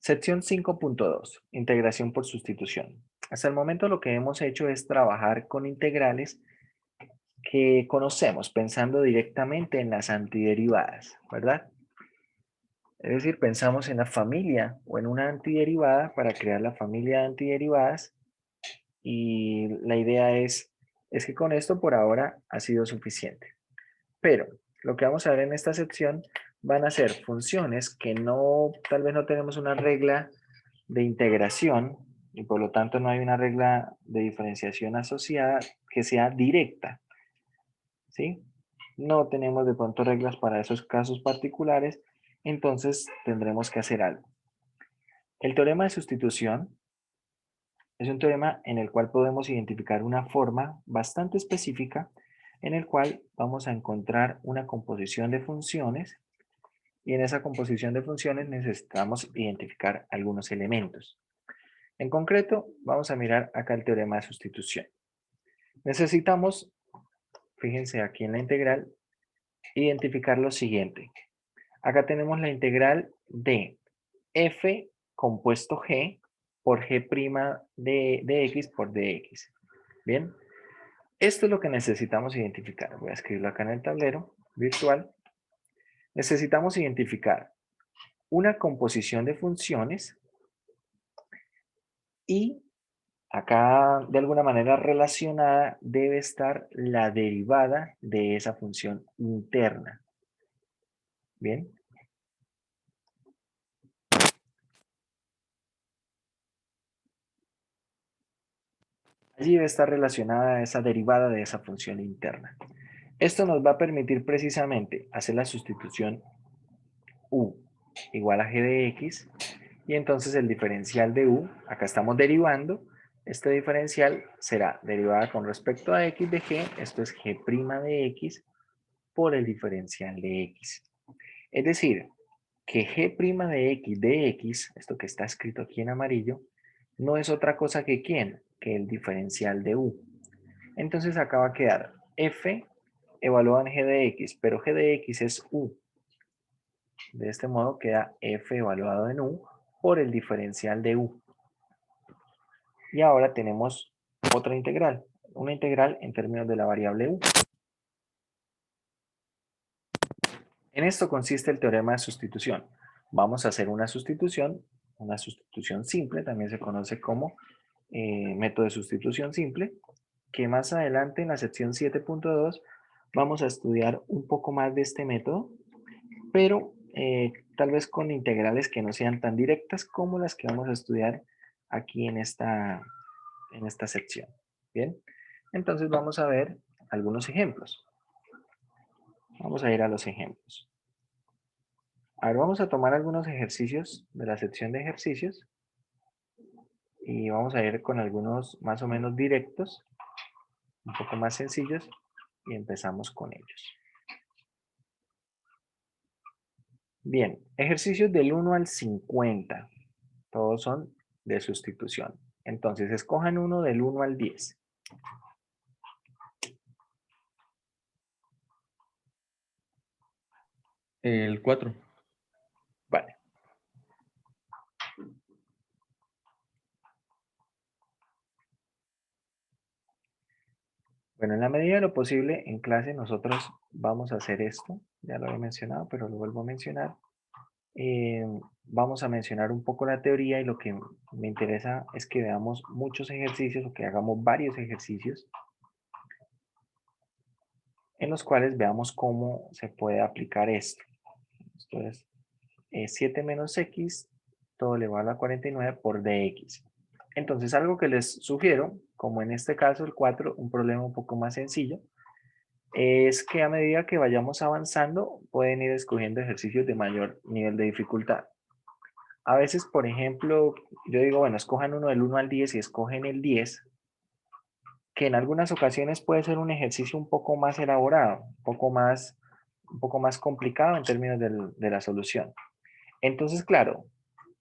Sección 5.2. Integración por sustitución. Hasta el momento lo que hemos hecho es trabajar con integrales que conocemos pensando directamente en las antiderivadas, ¿verdad? Es decir, pensamos en la familia o en una antiderivada para crear la familia de antiderivadas y la idea es que con esto por ahora ha sido suficiente. Pero lo que vamos a ver en esta sección van a ser funciones que tal vez no tenemos una regla de integración y por lo tanto no hay una regla de diferenciación asociada que sea directa, ¿sí? No tenemos de pronto reglas para esos casos particulares, entonces tendremos que hacer algo. El teorema de sustitución es un teorema en el cual podemos identificar una forma bastante específica en el cual vamos a encontrar una composición de funciones y en esa composición de funciones necesitamos identificar algunos elementos. En concreto, vamos a mirar acá el teorema de sustitución. Necesitamos, fíjense aquí en la integral, identificar lo siguiente. Acá tenemos la integral de f compuesto g por g' de x por dx. Bien, esto es lo que necesitamos identificar. Voy a escribirlo acá en el tablero virtual. Necesitamos identificar una composición de funciones y acá de alguna manera relacionada debe estar la derivada de esa función interna. Bien. Allí debe estar relacionada esa derivada de esa función interna. Esto nos va a permitir precisamente hacer la sustitución u igual a g de x y entonces el diferencial de u, acá estamos derivando, este diferencial será derivada con respecto a x de g, esto es g' de x por el diferencial de x. Es decir, que g' de x, esto que está escrito aquí en amarillo, no es otra cosa que ¿quién? Que el diferencial de u. Entonces acá va a quedar f evaluado en g de x, pero g de x es u. De este modo queda f evaluado en u por el diferencial de u. Y ahora tenemos otra integral, una integral en términos de la variable u. En esto consiste el teorema de sustitución. Vamos a hacer una sustitución simple, también se conoce como método de sustitución simple, que más adelante en la sección 7.2 vamos a estudiar un poco más de este método, pero tal vez con integrales que no sean tan directas como las que vamos a estudiar aquí en esta sección. Bien, entonces vamos a ver algunos ejemplos. Vamos a ir a los ejemplos. A ver, vamos a tomar algunos ejercicios de la sección de ejercicios y vamos a ir con algunos más o menos directos, un poco más sencillos y empezamos con ellos. Bien, ejercicios del 1 al 50. Todos son de sustitución. Entonces, escojan uno del 1 al 10. El 4. Vale. Bueno, en la medida de lo posible, en clase nosotros vamos a hacer esto. Ya lo he mencionado, pero lo vuelvo a mencionar. Vamos a mencionar un poco la teoría y lo que me interesa es que veamos muchos ejercicios o que hagamos varios ejercicios en los cuales veamos cómo se puede aplicar esto. Esto es 7 menos x, todo elevado a la 49 por dx. Entonces, algo que les sugiero, como en este caso el 4, un problema un poco más sencillo, es que a medida que vayamos avanzando, pueden ir escogiendo ejercicios de mayor nivel de dificultad. A veces, por ejemplo, yo digo, bueno, escojan uno del 1 al 10 y escogen el 10, que en algunas ocasiones puede ser un ejercicio un poco más elaborado, un poco más complicado en términos de la solución. Entonces, claro,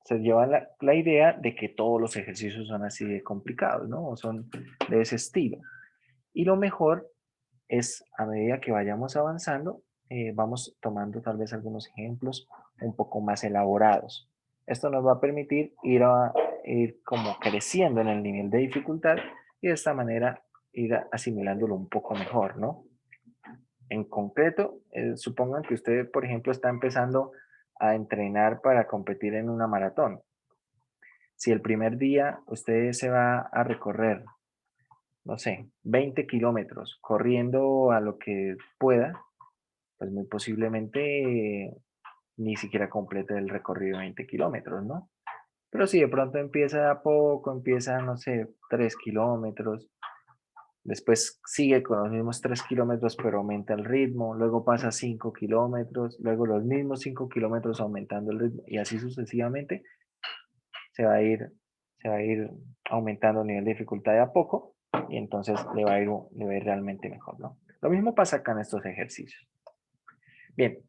se lleva la idea de que todos los ejercicios son así de complicados, ¿no? O son de ese estilo. Y lo mejor es, a medida que vayamos avanzando, vamos tomando tal vez algunos ejemplos un poco más elaborados. Esto nos va a permitir ir como creciendo en el nivel de dificultad y de esta manera ir asimilándolo un poco mejor, ¿no? En concreto, supongan que usted, por ejemplo, está empezando a entrenar para competir en una maratón. Si el primer día usted se va a recorrer, no sé, 20 kilómetros corriendo a lo que pueda, pues muy posiblemente ni siquiera complete el recorrido de 20 kilómetros, ¿no? Pero si de pronto empieza de a poco, empieza, no sé, 3 kilómetros, después sigue con los mismos 3 kilómetros, pero aumenta el ritmo, luego pasa a 5 kilómetros, luego los mismos 5 kilómetros aumentando el ritmo, y así sucesivamente se va a ir, se va a ir aumentando el nivel de dificultad de a poco, y entonces le va a ir realmente mejor, ¿no? Lo mismo pasa acá en estos ejercicios. Bien,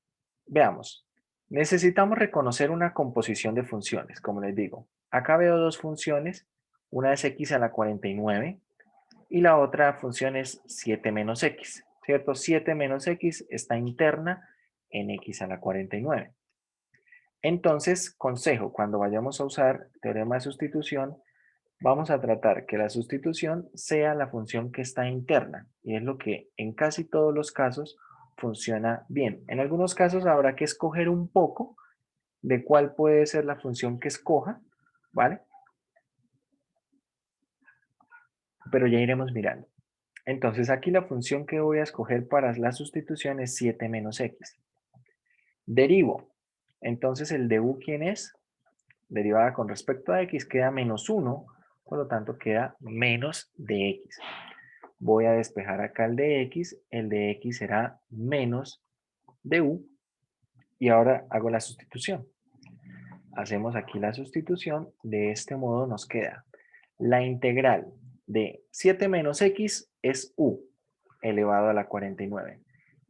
veamos. Necesitamos reconocer una composición de funciones, como les digo. Acá veo dos funciones, una es x a la 49 y la otra función es 7 menos x, ¿cierto? 7 menos x está interna en x a la 49. Entonces, consejo, cuando vayamos a usar teorema de sustitución, vamos a tratar que la sustitución sea la función que está interna, y es lo que en casi todos los casos funciona bien. En algunos casos habrá que escoger un poco de cuál puede ser la función que escoja, ¿vale? Pero ya iremos mirando. Entonces aquí la función que voy a escoger para la sustitución es 7 menos x. Derivo. Entonces el de u, ¿quién es? Derivada con respecto a x queda menos 1, por lo tanto queda menos de x. Voy a despejar acá el de x será menos de u, y ahora hago la sustitución. Hacemos aquí la sustitución, de este modo nos queda la integral de 7 menos x es u elevado a la 49.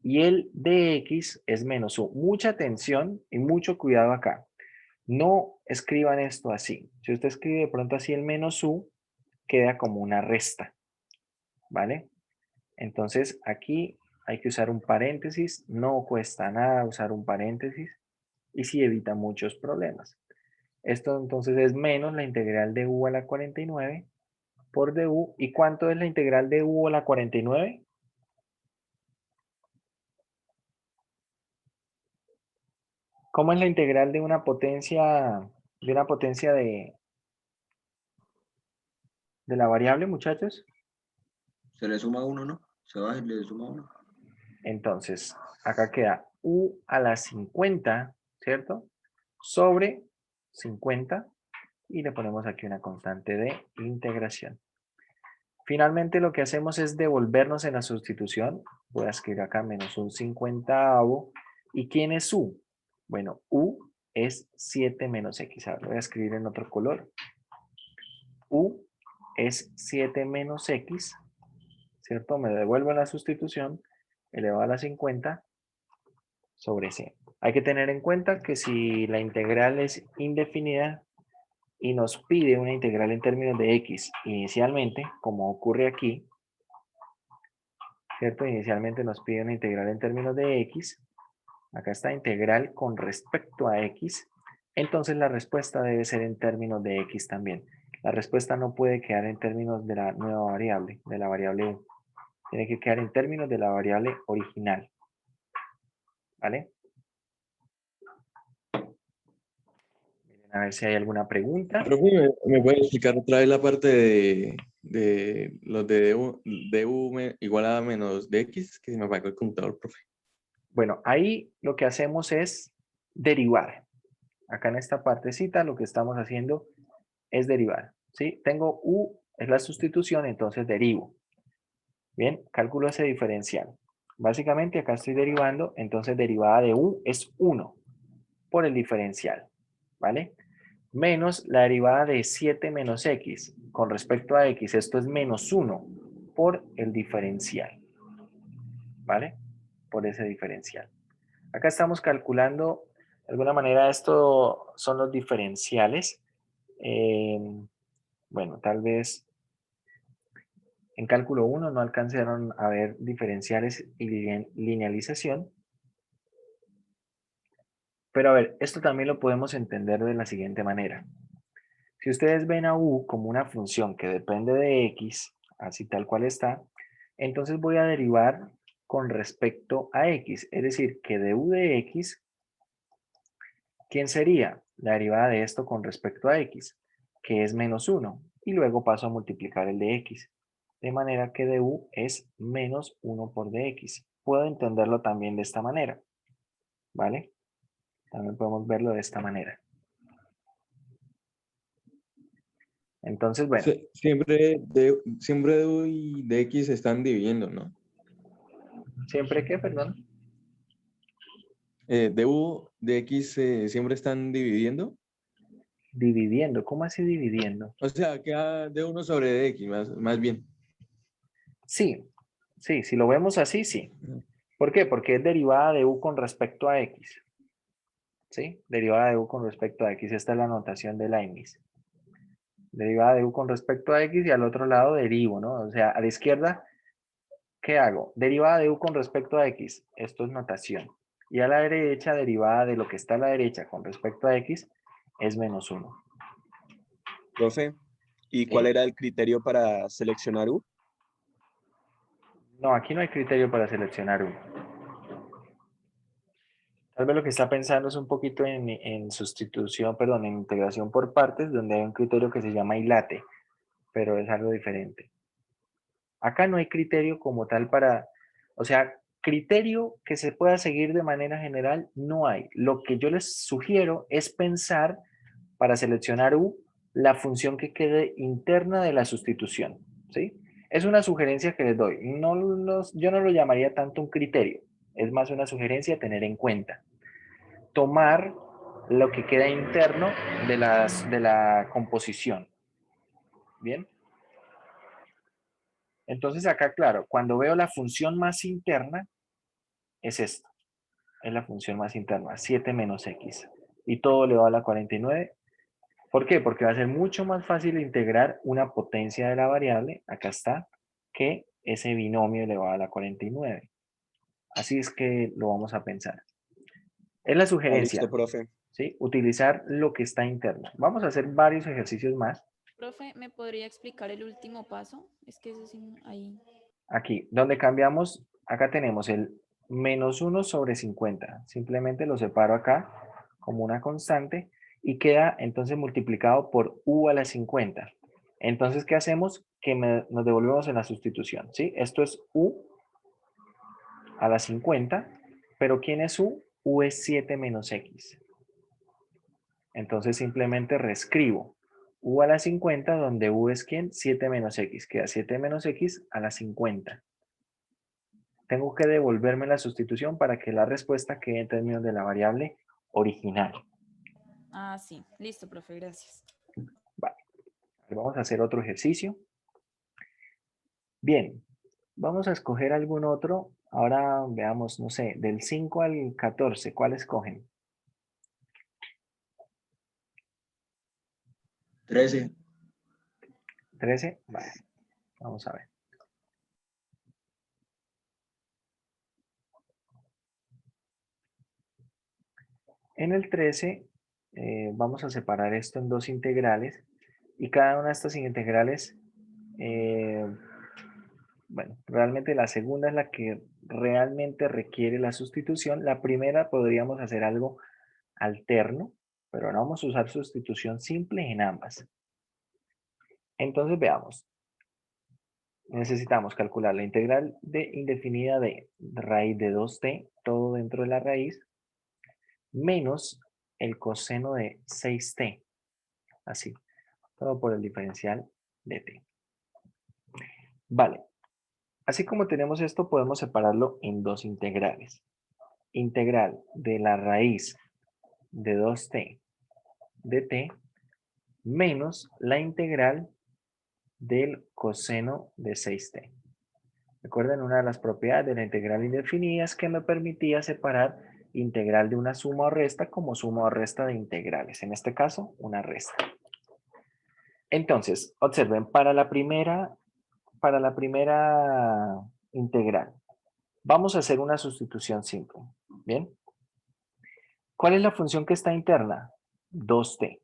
Y el de x es menos u. Mucha atención y mucho cuidado acá. No escriban esto así. Si usted escribe de pronto así el menos u, queda como una resta, ¿vale? Entonces aquí hay que usar un paréntesis, no cuesta nada usar un paréntesis y sí evita muchos problemas. Esto entonces es menos la integral de u a la 49 por du. ¿Y cuánto es la integral de u a la 49? ¿Cómo es la integral de una potencia de la variable, muchachos? Se le suma uno, ¿no? Se baja y le suma uno. Entonces, acá queda u a la 50, ¿cierto? Sobre 50 y le ponemos aquí una constante de integración. Finalmente lo que hacemos es devolvernos en la sustitución. Voy a escribir acá menos un 50avo. ¿Y quién es u? Bueno, u es 7 menos x. Ahora lo voy a escribir en otro color. U es 7 menos x, ¿cierto? Me devuelvo en la sustitución, elevado a la 50 sobre 100. Hay que tener en cuenta que si la integral es indefinida y nos pide una integral en términos de x inicialmente, como ocurre aquí, ¿cierto? Inicialmente nos pide una integral en términos de x, acá está integral con respecto a x, entonces la respuesta debe ser en términos de x también. La respuesta no puede quedar en términos de la nueva variable, de la variable u. Tiene que quedar en términos de la variable original. ¿Vale? Miren a ver si hay alguna pregunta. Profe, ¿me puede explicar otra vez la parte de los de u igual a menos de x? Que se me apagó el computador, profe. Bueno, ahí lo que hacemos es derivar. Acá en esta partecita lo que estamos haciendo es derivar. ¿Sí? Tengo u, es la sustitución, entonces derivo. Bien, cálculo ese diferencial. Básicamente acá estoy derivando, entonces derivada de u es 1 por el diferencial. ¿Vale? Menos la derivada de 7 menos x con respecto a x, esto es menos 1 por el diferencial, ¿vale? Por ese diferencial. Acá estamos calculando, de alguna manera esto son los diferenciales. Bueno, tal vez en cálculo 1 no alcanzaron a ver diferenciales y linealización, Pero a ver, esto también lo podemos entender de la siguiente manera. Si ustedes ven a u como una función que depende de x, así tal cual está, entonces voy a derivar con respecto a x. Es decir, que de u de x, ¿quién sería? La derivada de esto con respecto a x, que es menos 1. Y luego paso a multiplicar el de x. De manera que de u es menos 1 por dx. Puedo entenderlo también de esta manera, ¿vale? También podemos verlo de esta manera. Entonces, bueno, Siempre de U y de X se están dividiendo, ¿no? siempre que, perdón, De U, de X siempre están dividiendo. dividiendo. ¿Cómo así dividiendo? O sea, queda de 1 sobre de X, más bien. Sí, sí, si lo vemos así, sí. ¿Por qué? Porque es derivada de u con respecto a x. ¿Sí? Derivada de u con respecto a x. Esta es la notación de Leibniz. Derivada de u con respecto a x y al otro lado derivo, ¿no? O sea, a la izquierda, ¿qué hago? Derivada de u con respecto a x. Esto es notación. Y a la derecha, derivada de lo que está a la derecha con respecto a x, es menos 1. Profe, ¿y cuál ¿Sí? era el criterio para seleccionar U? No, aquí no hay criterio para seleccionar u. Tal vez lo que está pensando es un poquito en sustitución, perdón, en integración por partes, donde hay un criterio que se llama ILATE, pero es algo diferente. Acá no hay criterio como tal para, o sea, criterio que se pueda seguir de manera general, no hay. Lo que yo les sugiero es pensar para seleccionar U la función que quede interna de la sustitución, ¿sí? Es una sugerencia que les doy. Yo no lo llamaría tanto un criterio, es más una sugerencia a tener en cuenta. Tomar lo que queda interno de la composición. ¿Bien? Entonces acá, claro, cuando veo la función más interna, es esto. Es la función más interna, 7 menos x. Y todo elevado a la 49. ¿Por qué? Porque va a ser mucho más fácil integrar una potencia de la variable, acá está, que ese binomio elevado a la 49. Así es que lo vamos a pensar. Es la Ah, listo, sugerencia, profe. ¿sí? Utilizar lo que está interno. Vamos a hacer varios ejercicios más. Profe, ¿me podría explicar el último paso? Es que eso sí, ahí. Aquí, donde cambiamos, acá tenemos el menos 1 sobre 50. Simplemente lo separo acá como una constante y queda entonces multiplicado por u a la 50. Entonces, ¿qué hacemos? Que nos devolvemos en la sustitución, ¿sí? Esto es u a la 50, pero ¿quién es u? U es 7 menos x. Entonces simplemente reescribo u a la 50, donde u es ¿quién? 7 menos x. Queda 7 menos x a la 50. Tengo que devolverme la sustitución para que la respuesta quede en términos de la variable original. Ah, sí. Listo, profe, gracias. Vale. Vamos a hacer otro ejercicio. Bien, vamos a escoger algún otro. Ahora veamos, no sé, del 5 al 14, ¿cuál escogen? 13. 13, vale. Vamos a ver. En el 13 vamos a separar esto en dos integrales y cada una de estas integrales, bueno, realmente la segunda es la que realmente requiere la sustitución. La primera podríamos hacer algo alterno, pero no vamos a usar sustitución simple en ambas. Entonces veamos. Necesitamos calcular la integral de indefinida de raíz de 2t, todo dentro de la raíz, menos el coseno de 6t. Así, todo por el diferencial de t. Vale. Así como tenemos esto, podemos separarlo en dos integrales. Integral de la raíz de 2t de t menos la integral del coseno de 6t. Recuerden, una de las propiedades de la integral indefinida es que me permitía separar integral de una suma o resta como suma o resta de integrales. En este caso, una resta. Entonces, observen, para la primera integral, vamos a hacer una sustitución simple. Bien. ¿Cuál es la función que está interna? 2t.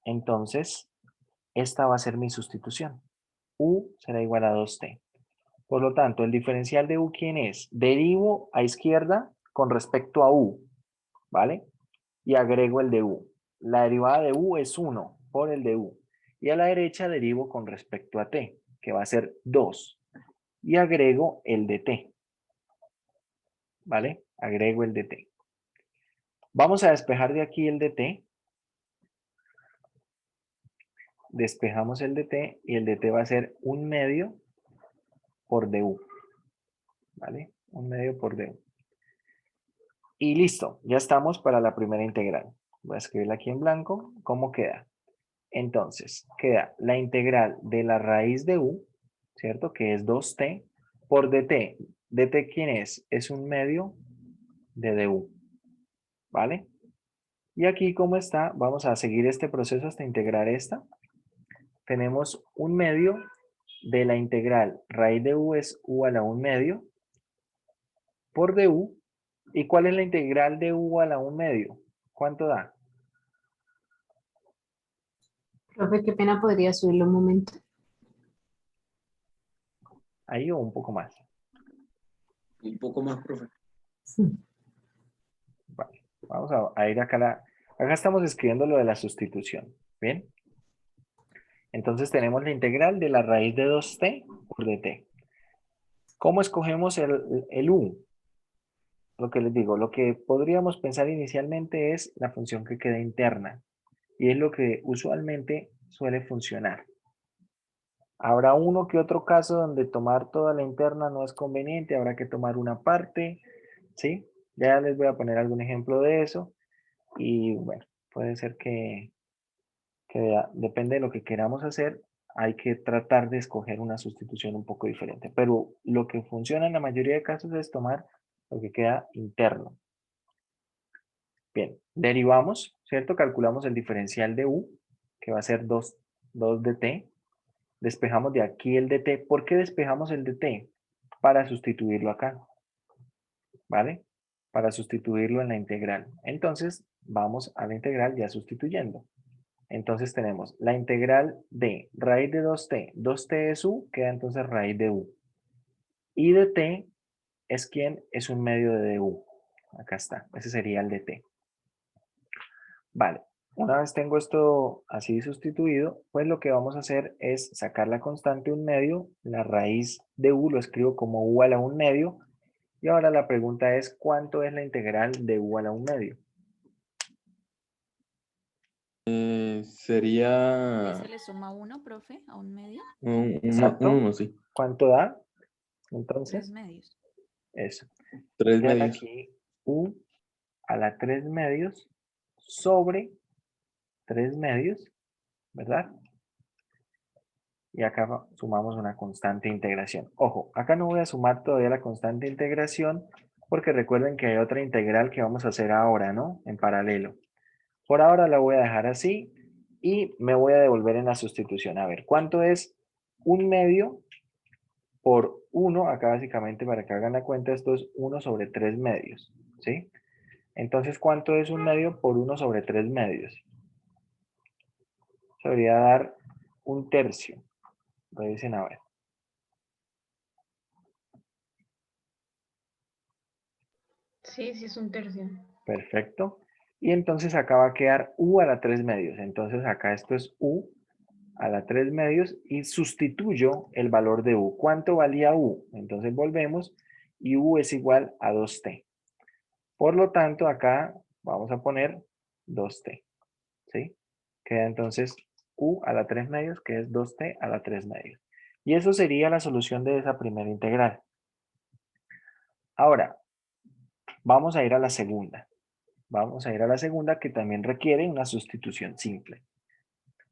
Entonces, esta va a ser mi sustitución. U será igual a 2t. Por lo tanto, el diferencial de u, ¿quién es? Derivo a izquierda con respecto a u, ¿vale? Y agrego el de u. La derivada de u es 1 por el de u. Y a la derecha derivo con respecto a t, que va a ser 2. Y agrego el de t, ¿vale? Agrego el de t. Vamos a despejar de aquí el de t. Despejamos el de t y el de t va a ser 1/2 por du, ¿vale? 1/2 por du. Y listo, ya estamos para la primera integral. Voy a escribirla aquí en blanco. ¿Cómo queda? Entonces, queda la integral de la raíz de u, ¿cierto? Que es 2t por dt. ¿Dt quién es? Es 1/2 de du, ¿vale? Y aquí, ¿cómo está? Vamos a seguir este proceso hasta integrar esta. Tenemos 1/2 de la integral raíz de u es u a la 1/2 por du. ¿Y cuál es la integral de u a la 1/2? ¿Cuánto da? Profe, qué pena, podría subirlo un momento. Ahí o un poco más. Un poco más, profe. Sí. Vale. Vamos a ir acá. Acá estamos escribiendo lo de la sustitución. ¿Bien? Entonces tenemos la integral de la raíz de 2t por dt. ¿Cómo escogemos el u? Lo que les digo, lo que podríamos pensar inicialmente es la función que queda interna. Y es lo que usualmente suele funcionar. Habrá uno que otro caso donde tomar toda la interna no es conveniente, habrá que tomar una parte, ¿sí? Ya les voy a poner algún ejemplo de eso. Y bueno, puede ser que depende de lo que queramos hacer, hay que tratar de escoger una sustitución un poco diferente. Pero lo que funciona en la mayoría de casos es tomar lo que queda interno. Bien, derivamos, ¿cierto? Calculamos el diferencial de u, que va a ser 2 dt. Despejamos de aquí el dt. ¿Por qué despejamos el dt? Para sustituirlo acá, ¿vale? Para sustituirlo en la integral. Entonces, vamos a la integral ya sustituyendo. Entonces tenemos la integral de raíz de 2t. 2t es u, queda entonces raíz de u. Y de t es quien es 1/2 de du. Acá está, ese sería el de t. Vale, una vez tengo esto así sustituido, pues lo que vamos a hacer es sacar la constante 1/2, la raíz de u lo escribo como u a la 1/2. Y ahora la pregunta es, ¿cuánto es la integral de u a la 1/2? Sería ¿Se le suma 1, profe, a 1/2? Exacto. uno, sí. ¿Cuánto da? 3 Entonces, medios. eso. 3 Quedan medios. aquí u a la 3 medios sobre 3 medios, ¿verdad? Y acá sumamos una constante de integración. Ojo, acá no voy a sumar todavía la constante de integración porque recuerden que hay otra integral que vamos a hacer ahora, ¿no? En paralelo. Por ahora la voy a dejar así y me voy a devolver en la sustitución. A ver, ¿cuánto es 1/2 por 1? Acá básicamente para que hagan la cuenta esto es 1 sobre 3 medios, ¿sí? Entonces, ¿cuánto es 1/2 por 1 sobre 3 medios? Se debería dar 1/3. Revisen a ver. Sí, sí, es 1/3. Perfecto. Y entonces acá va a quedar u a la 3 medios. Entonces acá esto es u a la 3 medios y sustituyo el valor de u. ¿Cuánto valía u? Entonces volvemos y u es igual a 2t. Por lo tanto, acá vamos a poner 2t. ¿Sí? Queda entonces u a la 3 medios, que es 2t a la 3 medios. Y eso sería la solución de esa primera integral. Ahora, vamos a ir a la segunda. Vamos a ir a la segunda que también requiere una sustitución simple.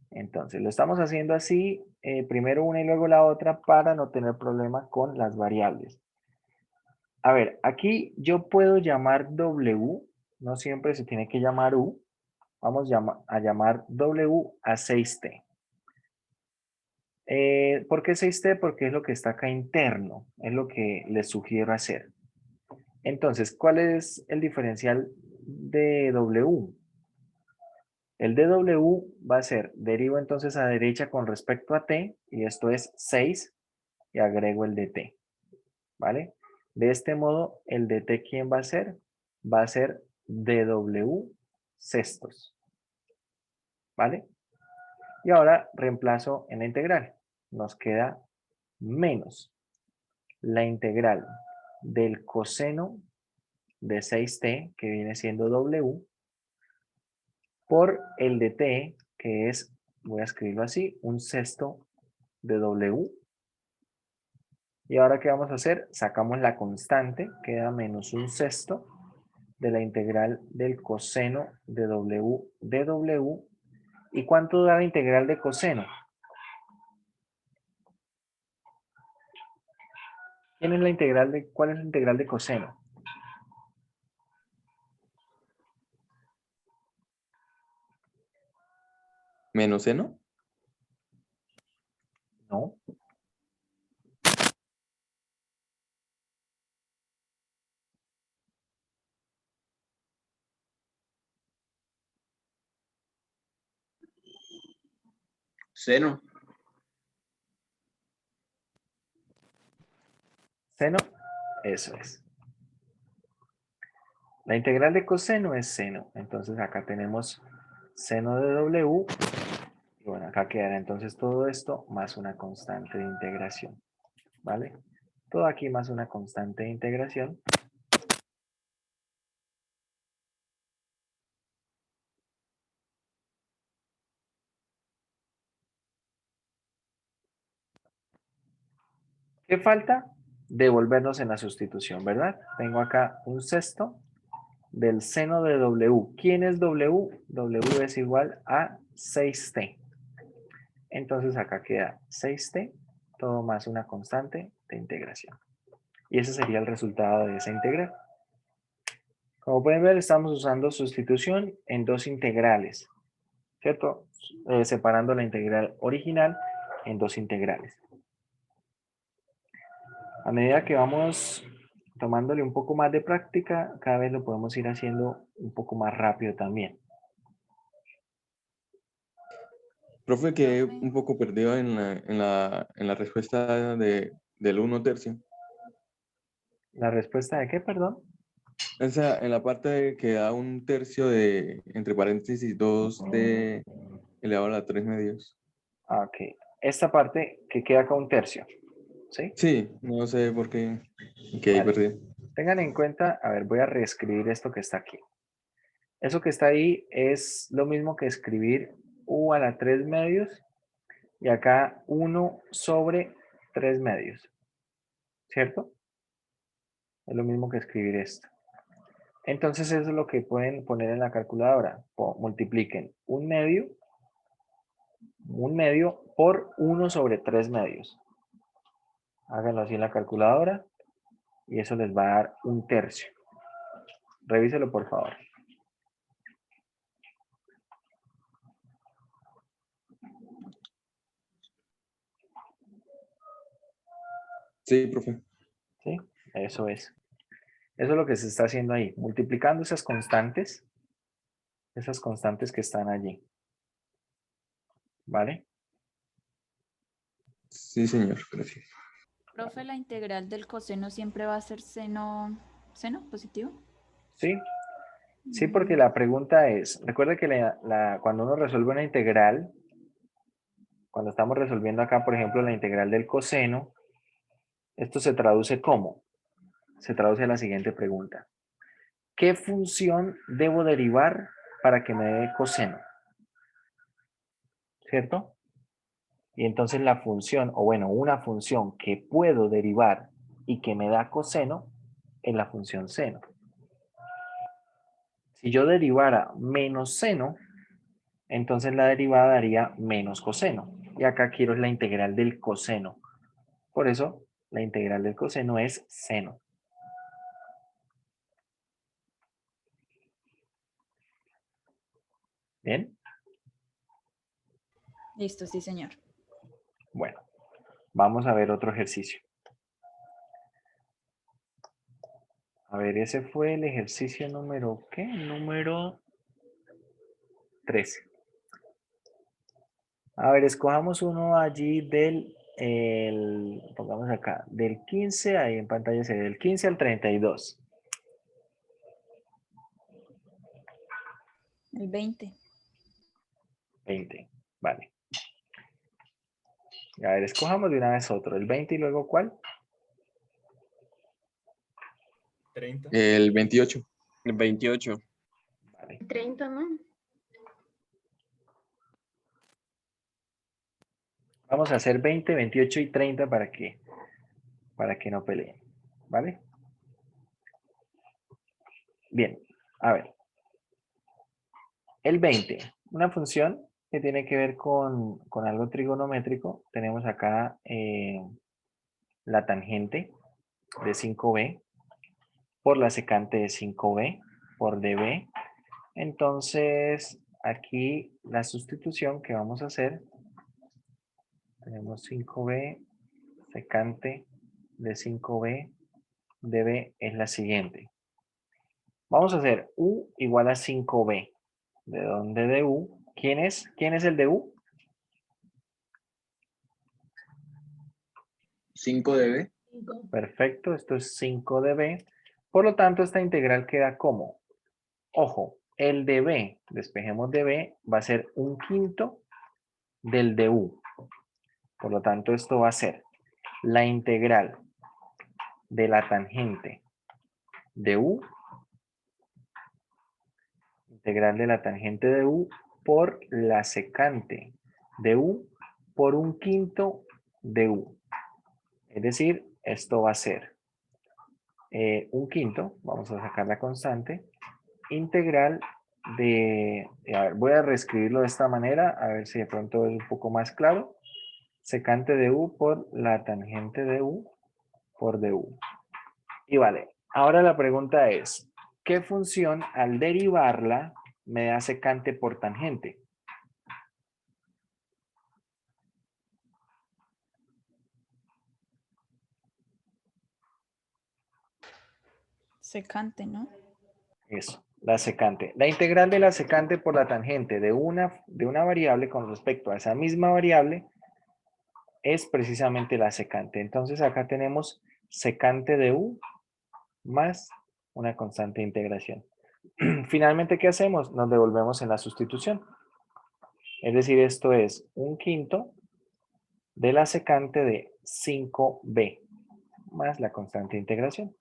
Entonces, lo estamos haciendo así, primero una y luego la otra para no tener problema con las variables. A ver, aquí yo puedo llamar W, no siempre se tiene que llamar U. Vamos a llamar W a 6T. ¿Por qué 6T? Porque es lo que está acá interno, es lo que les sugiero hacer. Entonces, ¿cuál es el diferencial dw. El dw va a ser, derivo entonces a derecha con respecto a t, y esto es 6, y agrego el dt, ¿vale? De este modo, el dt, ¿quién va a ser? Va a ser dw sextos, ¿vale? Y ahora reemplazo en la integral. Nos queda menos la integral del coseno de 6t, que viene siendo w, por el de t, que es, voy a escribirlo así, un sexto de w. Y ahora, ¿qué vamos a hacer? Sacamos la constante, queda menos un sexto de la integral del coseno de w. ¿Y cuánto da la integral de coseno? ¿Cuál es la integral de coseno? Menos seno. No. Seno. Seno, eso es. La integral de coseno es seno. Entonces acá tenemos seno de w. Y bueno, acá quedará entonces todo esto más una constante de integración. ¿Vale? Todo aquí más una constante de integración. ¿Qué falta? Devolvernos en la sustitución, ¿verdad? Tengo acá un sexto del seno de w. ¿Quién es w? W es igual a 6t. Entonces acá queda 6t, todo más una constante de integración. Y ese sería el resultado de esa integral. Como pueden ver, estamos usando sustitución en dos integrales, ¿cierto? Separando la integral original en dos integrales. A medida que vamos tomándole un poco más de práctica, cada vez lo podemos ir haciendo un poco más rápido también. Profe, quedé un poco perdido en la respuesta del 1/3. ¿La respuesta de qué, perdón? O sea, en la parte que da 1/3 de, entre paréntesis, 2t elevado a la 3 medios. Ah, ok. Esta parte que queda acá un tercio, ¿sí? Sí, no sé por qué quedé Vale. perdido. Tengan en cuenta, a ver, voy a reescribir esto que está aquí. Eso que está ahí es lo mismo que escribir u a la 3 medios y acá 1 sobre 3 medios, ¿cierto? Es lo mismo que escribir esto. Entonces eso es lo que pueden poner en la calculadora. Multipliquen un medio por 1 sobre 3 medios. Háganlo así en la calculadora y eso les va a dar un tercio. Revíselo por favor. Sí, profe. ¿Sí? Eso es. Eso es lo que se está haciendo ahí. Multiplicando esas constantes que están allí. ¿Vale? Sí, señor. Gracias. Profe, la integral del coseno siempre va a ser seno positivo. Sí. Sí, porque la pregunta es, recuerda que cuando uno resuelve una integral, cuando estamos resolviendo acá, por ejemplo, la integral del coseno, esto se traduce ¿cómo? Se traduce a la siguiente pregunta. ¿Qué función debo derivar para que me dé coseno? ¿Cierto? Y entonces la función, o bueno, una función que puedo derivar y que me da coseno, es la función seno. Si yo derivara menos seno, entonces la derivada daría menos coseno. Y acá quiero la integral del coseno. Por eso, la integral del coseno es seno. ¿Bien? Listo, sí, señor. Bueno, vamos a ver otro ejercicio. A ver, ese fue el ejercicio número, ¿qué? Número 13. A ver, escojamos uno allí pongamos acá, del 15, ahí en pantalla se ve del 15 al 32. El 20. 20, vale. A ver, escojamos de una vez otro, el 20 y luego ¿cuál? 30. El 28. El 28. Vale. 30, ¿no? Vamos a hacer 20, 28 y 30 para que no peleen, ¿vale? Bien, a ver. El 20, una función que tiene que ver con algo trigonométrico. Tenemos acá la tangente de 5b por la secante de 5b por db. Entonces, aquí la sustitución que vamos a hacer, tenemos 5b, secante de 5b, db es la siguiente. Vamos a hacer u igual a 5b. ¿De dónde de u? ¿Quién es? ¿Quién es el de u? 5 dB. 5. Perfecto, esto es 5 de b. Por lo tanto, esta integral queda como, ojo, el de b, despejemos de b, va a ser 1/5 del de u. Por lo tanto, esto va a ser la integral de la tangente de u, integral de la tangente de u por la secante de u por 1/5 de u. Es decir, esto va a ser 1/5, vamos a sacar la constante, integral de, a ver, voy a reescribirlo de esta manera, a ver si de pronto es un poco más claro. Secante de u por la tangente de u por du. Y vale, ahora la pregunta es, ¿qué función al derivarla me da secante por tangente? Secante, ¿no? Eso, la secante. La integral de la secante por la tangente de una variable con respecto a esa misma variable es precisamente la secante. Entonces acá tenemos secante de u más una constante de integración. Finalmente, ¿qué hacemos? Nos devolvemos en la sustitución. Es decir, esto es 1/5 de la secante de 5b más la constante de integración.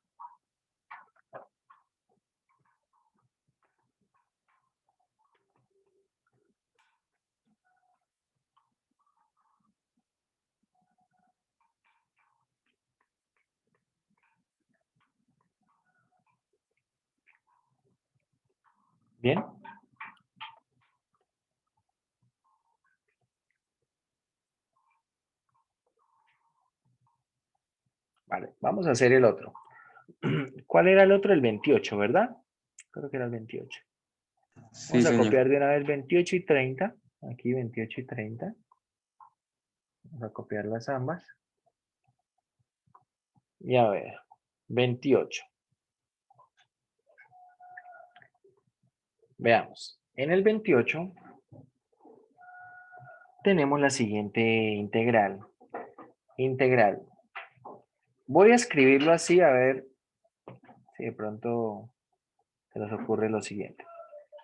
Bien. Vale, vamos a hacer el otro. ¿Cuál era el otro? El 28, ¿verdad? Creo que era el 28. Sí, Vamos a señor. copiar de una vez 28 y 30. Aquí 28 y 30. Vamos a copiarlas ambas. Y a ver, 28. Veamos. En el 28 tenemos la siguiente integral. Integral. Voy a escribirlo así a ver si de pronto se les ocurre lo siguiente.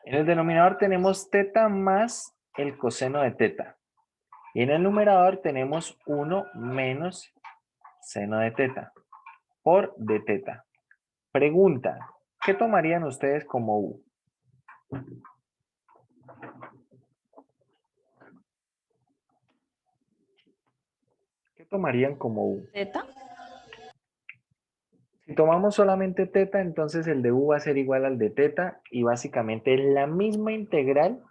En el denominador tenemos teta más el coseno de teta. Y en el numerador tenemos 1 menos seno de teta por de teta. Pregunta, ¿qué tomarían ustedes como u? ¿Qué tomarían como u? ¿Zeta? Si tomamos solamente teta, entonces el de u va a ser igual al de teta y básicamente es la misma integral,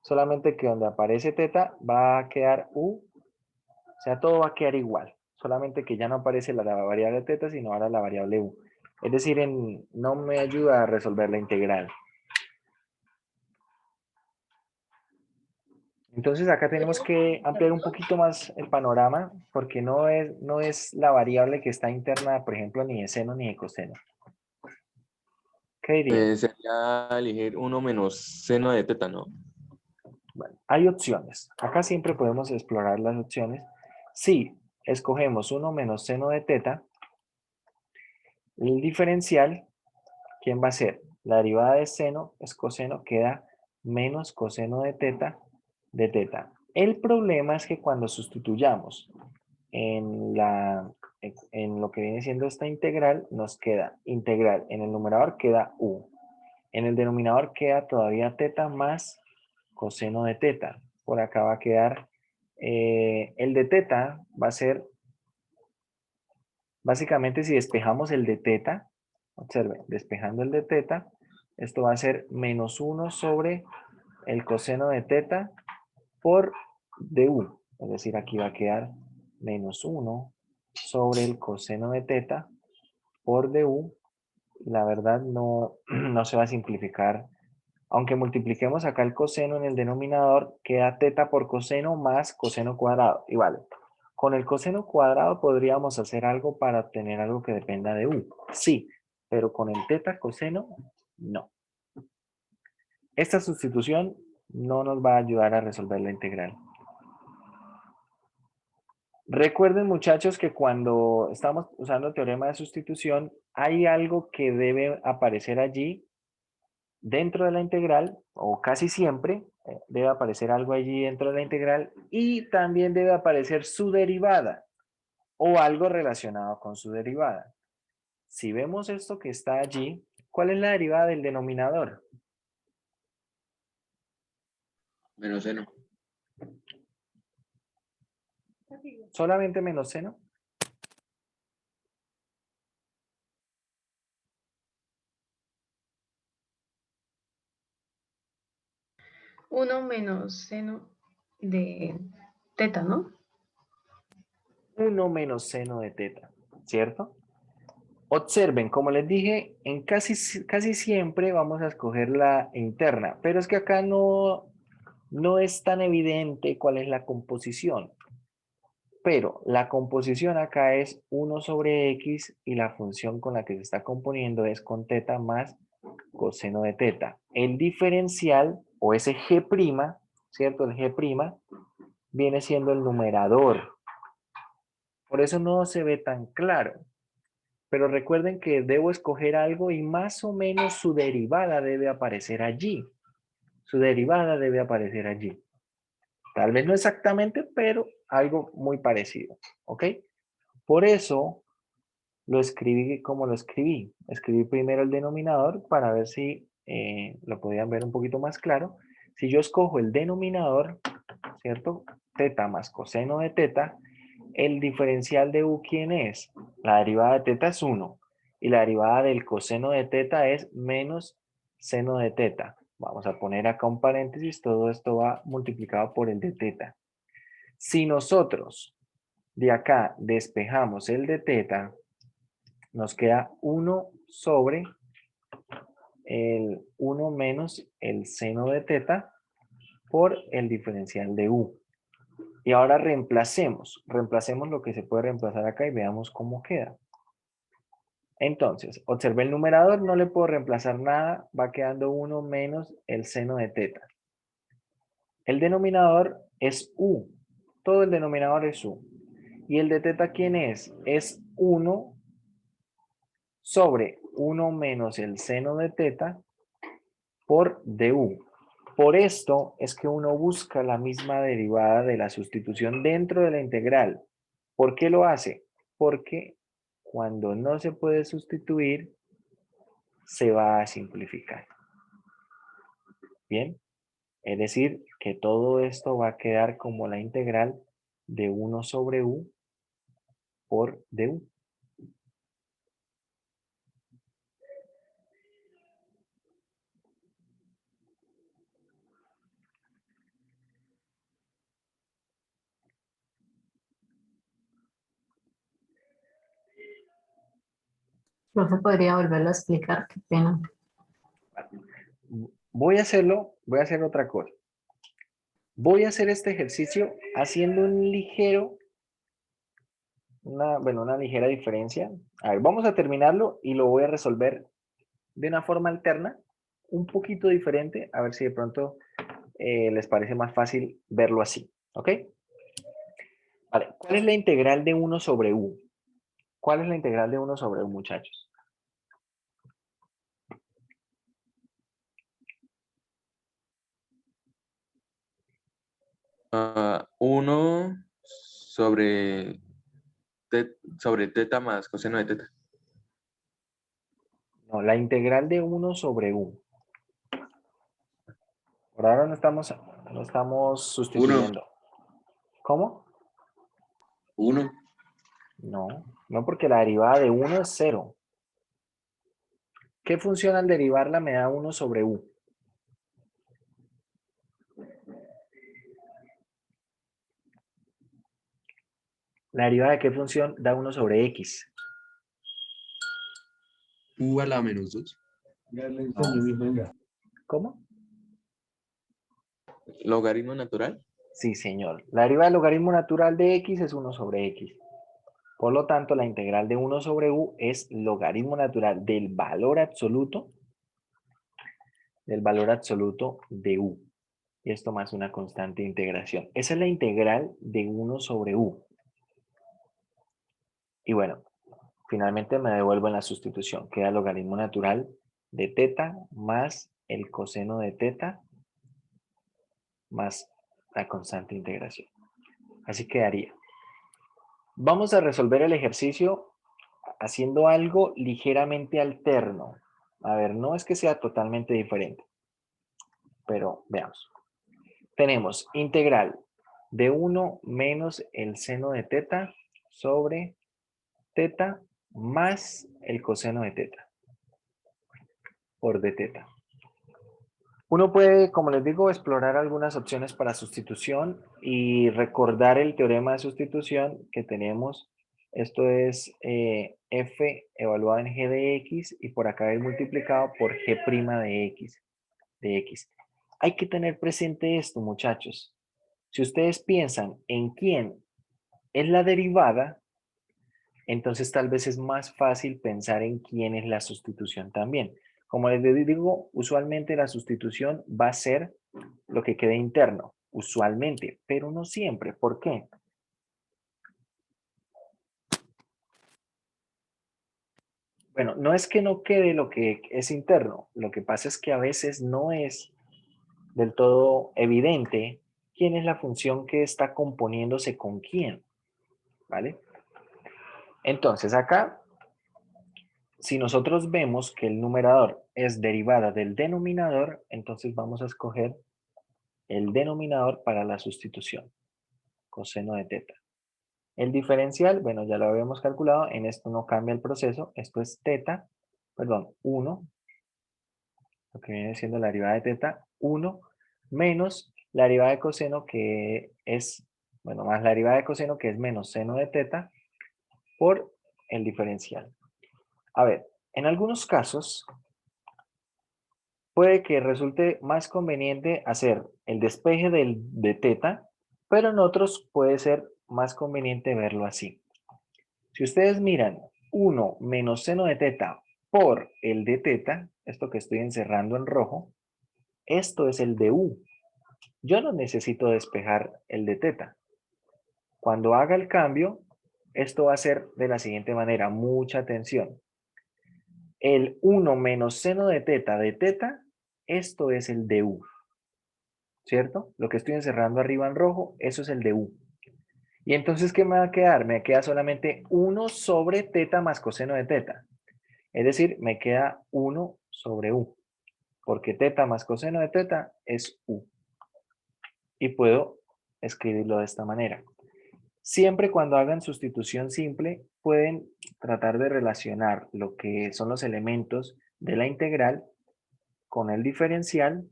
solamente que donde aparece teta va a quedar u, o sea, todo va a quedar igual, solamente que ya no aparece la variable teta, sino ahora la variable u. Es decir, no me ayuda a resolver la integral. Entonces acá tenemos que ampliar un poquito más el panorama, porque no es la variable que está interna, por ejemplo, ni de seno ni de coseno. ¿Qué dirían? Sería elegir 1 menos seno de teta, ¿no? Bueno, hay opciones. Acá siempre podemos explorar las opciones. Si escogemos 1 menos seno de teta, el diferencial, ¿quién va a ser? La derivada de seno es coseno, queda menos coseno de teta. El problema es que cuando sustituyamos en lo que viene siendo esta integral, nos queda integral. En el numerador queda u. En el denominador queda todavía teta más coseno de teta. Por acá va a quedar, el de teta va a ser, básicamente si despejamos el de teta, observen, despejando el de teta, esto va a ser menos 1 sobre el coseno de teta por du. Es decir, aquí va a quedar menos 1 sobre el coseno de teta por du. La verdad no, no se va a simplificar. Aunque multipliquemos acá el coseno en el denominador, queda teta por coseno más coseno cuadrado. Y vale, con el coseno cuadrado podríamos hacer algo para obtener algo que dependa de u. Sí, pero con el teta coseno, no. Esta sustitución no nos va a ayudar a resolver la integral. Recuerden, muchachos, que cuando estamos usando el teorema de sustitución, hay algo que debe aparecer allí dentro de la integral, o casi siempre debe aparecer algo allí dentro de la integral, y también debe aparecer su derivada, o algo relacionado con su derivada. Si vemos esto que está allí, ¿cuál es la derivada del denominador? Menos seno. ¿Solamente menos seno? Uno menos seno de teta, ¿no? 1 menos seno de teta, ¿cierto? Observen, como les dije, en casi siempre vamos a escoger la interna, pero es que acá no es tan evidente cuál es la composición. Pero la composición acá es 1 sobre x y la función con la que se está componiendo es con teta más coseno de teta. El diferencial o ese g', ¿cierto? El g' viene siendo el numerador. Por eso no se ve tan claro. Pero recuerden que debo escoger algo y más o menos su derivada debe aparecer allí. Su derivada debe aparecer allí. Tal vez no exactamente, pero algo muy parecido. ¿Ok? Por eso lo escribí como lo escribí. Escribí primero el denominador para ver si lo podían ver un poquito más claro. Si yo escojo el denominador, ¿cierto? Teta más coseno de teta, el diferencial de u, ¿quién es? La derivada de teta es 1 y la derivada del coseno de teta es menos seno de teta. Vamos a poner acá un paréntesis, todo esto va multiplicado por el de teta. Si nosotros de acá despejamos el de teta, nos queda 1 sobre el 1 menos el seno de teta por el diferencial de u. Y ahora reemplacemos lo que se puede reemplazar acá y veamos cómo queda. Entonces, observe el numerador, no le puedo reemplazar nada, va quedando 1 menos el seno de teta. El denominador es u, todo el denominador es u. ¿Y el de teta quién es? Es 1 sobre 1 menos el seno de teta por du. Por esto es que uno busca la misma derivada de la sustitución dentro de la integral. ¿Por qué lo hace? Porque cuando no se puede sustituir, se va a simplificar. ¿Bien? Es decir, que todo esto va a quedar como la integral de 1 sobre u por du. Profe, ¿podría volverlo a explicar? Qué pena. Voy a hacer otra cosa. Voy a hacer este ejercicio haciendo una ligera diferencia. A ver, vamos a terminarlo y lo voy a resolver de una forma alterna, un poquito diferente, a ver si de pronto les parece más fácil verlo así, ¿ok? Vale, ¿cuál es la integral de 1 sobre u? ¿Cuál es la integral de 1 sobre u, muchachos? Ah, 1 sobre teta más coseno de teta. No, la integral de 1 sobre u. Por ahora no estamos sustituyendo. ¿Cómo? 1. No, porque la derivada de 1 es 0. ¿Qué función al derivarla me da 1 sobre u? ¿La derivada de qué función da 1 sobre x? U a la menos 2. ¿Cómo? ¿Logaritmo natural? Sí, señor. La derivada del logaritmo natural de x es 1 sobre x. Por lo tanto, la integral de 1 sobre u es logaritmo natural del valor absoluto de u. Y esto más una constante de integración. Esa es la integral de 1 sobre u. Y bueno, finalmente me devuelvo en la sustitución. Queda logaritmo natural de teta más el coseno de teta más la constante de integración. Así quedaría. Vamos a resolver el ejercicio haciendo algo ligeramente alterno. A ver, no es que sea totalmente diferente, pero veamos. Tenemos integral de 1 menos el seno de teta sobre teta más el coseno de teta por d teta. Uno puede, como les digo, explorar algunas opciones para sustitución y recordar el teorema de sustitución que tenemos. Esto es f evaluado en g de x y por acá es multiplicado por g' de x. Hay que tener presente esto, muchachos. Si ustedes piensan en quién es la derivada, entonces tal vez es más fácil pensar en quién es la sustitución también. Como les digo, usualmente la sustitución va a ser lo que quede interno, usualmente, pero no siempre. ¿Por qué? Bueno, no es que no quede lo que es interno, lo que pasa es que a veces no es del todo evidente quién es la función que está componiéndose con quién, ¿vale? Entonces acá, si nosotros vemos que el numerador es derivada del denominador, entonces vamos a escoger el denominador para la sustitución, coseno de teta. El diferencial, bueno, ya lo habíamos calculado, en esto no cambia el proceso, esto es teta, perdón, 1, lo que viene siendo la derivada de teta, 1, menos la derivada de coseno que es, bueno, más la derivada de coseno que es menos seno de teta por el diferencial. A ver, en algunos casos puede que resulte más conveniente hacer el despeje de teta, pero en otros puede ser más conveniente verlo así. Si ustedes miran 1 menos seno de teta por el de teta, esto que estoy encerrando en rojo, esto es el de u. Yo no necesito despejar el de teta. Cuando haga el cambio, esto va a ser de la siguiente manera. Mucha atención. El 1 menos seno de teta, esto es el de u. ¿Cierto? Lo que estoy encerrando arriba en rojo, eso es el de u. Y entonces, ¿qué me va a quedar? Me queda solamente 1 sobre teta más coseno de teta. Es decir, me queda 1 sobre u. Porque teta más coseno de teta es u. Y puedo escribirlo de esta manera. Siempre cuando hagan sustitución simple, pueden tratar de relacionar lo que son los elementos de la integral con el diferencial